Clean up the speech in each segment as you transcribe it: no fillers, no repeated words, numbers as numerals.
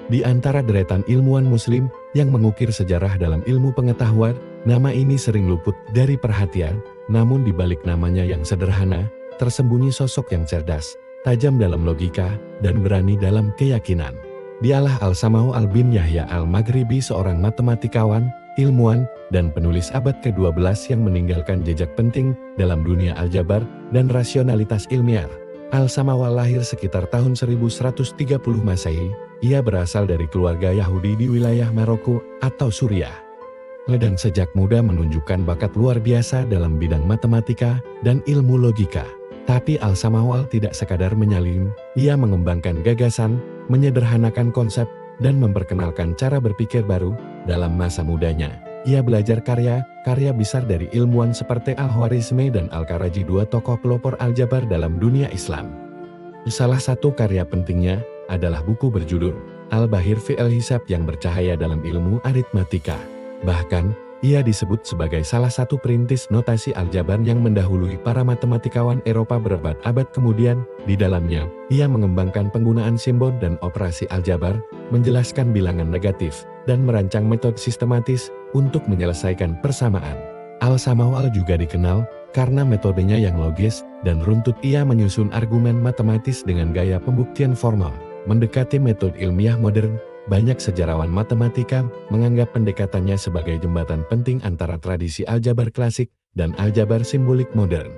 Di antara deretan ilmuwan muslim yang mengukir sejarah dalam ilmu pengetahuan, nama ini sering luput dari perhatian, namun di balik namanya yang sederhana, tersembunyi sosok yang cerdas, tajam dalam logika, dan berani dalam keyakinan. Dialah Al-Sam'u bin Yahya Al-Maghribi, seorang matematikawan, ilmuwan, dan penulis abad ke-12 yang meninggalkan jejak penting dalam dunia aljabar dan rasionalitas ilmiah. Al-Sam'u lahir sekitar tahun 1130 Masehi. Ia berasal dari keluarga Yahudi di wilayah Maroko atau Suriah. Dan sejak muda menunjukkan bakat luar biasa dalam bidang matematika dan ilmu logika. Tapi Al-Sam'u tidak sekadar menyalim, ia mengembangkan gagasan, menyederhanakan konsep, dan memperkenalkan cara berpikir baru dalam masa mudanya. Ia belajar karya besar dari ilmuwan seperti Al-Khwarizmi dan Al-Karaji, dua tokoh pelopor aljabar dalam dunia Islam. Salah satu karya pentingnya adalah buku berjudul Al-Bahir fi al-Hisab yang bercahaya dalam ilmu aritmatika. Bahkan, ia disebut sebagai salah satu perintis notasi aljabar yang mendahului para matematikawan Eropa berabad-abad kemudian. Di dalamnya, ia mengembangkan penggunaan simbol dan operasi aljabar, menjelaskan bilangan negatif, dan merancang metode sistematis untuk menyelesaikan persamaan. Al-Sam'u juga dikenal karena metodenya yang logis dan runtut. Ia menyusun argumen matematis dengan gaya pembuktian formal, mendekati metode ilmiah modern. Banyak sejarawan matematika menganggap pendekatannya sebagai jembatan penting antara tradisi aljabar klasik dan aljabar simbolik modern.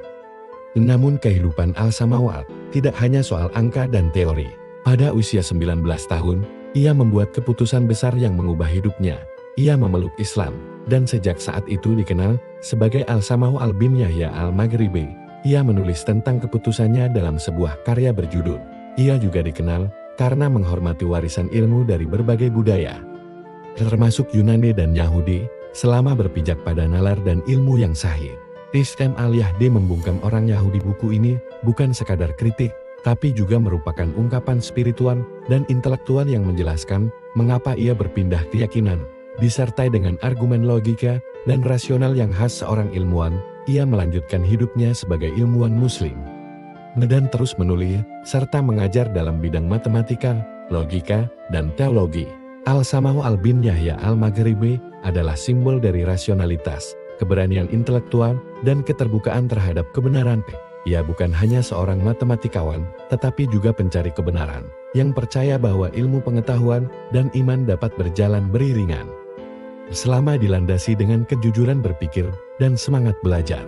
Namun kehidupan Al-Sam'u tidak hanya soal angka dan teori. Pada usia 19 tahun, ia membuat keputusan besar yang mengubah hidupnya. Ia memeluk Islam, dan sejak saat itu dikenal sebagai Al-Sam'u bin Yahya Al-Maghribi. Ia menulis tentang keputusannya dalam sebuah karya berjudul. Ia juga dikenal karena menghormati warisan ilmu dari berbagai budaya, termasuk Yunani dan Yahudi, selama berpijak pada nalar dan ilmu yang sahih. Islam al-Yahdi membungkam orang Yahudi. Buku ini bukan sekadar kritik, tapi juga merupakan ungkapan spiritual dan intelektual yang menjelaskan mengapa ia berpindah keyakinan. Disertai dengan argumen logika dan rasional yang khas seorang ilmuwan, ia melanjutkan hidupnya sebagai ilmuwan muslim. Dan terus menulis, serta mengajar dalam bidang matematika, logika, dan teologi. Al-Sam'u bin Yahya Al-Maghribi adalah simbol dari rasionalitas, keberanian intelektual, dan keterbukaan terhadap kebenaran. Ia bukan hanya seorang matematikawan, tetapi juga pencari kebenaran, yang percaya bahwa ilmu pengetahuan dan iman dapat berjalan beriringan selama dilandasi dengan kejujuran berpikir dan semangat belajar.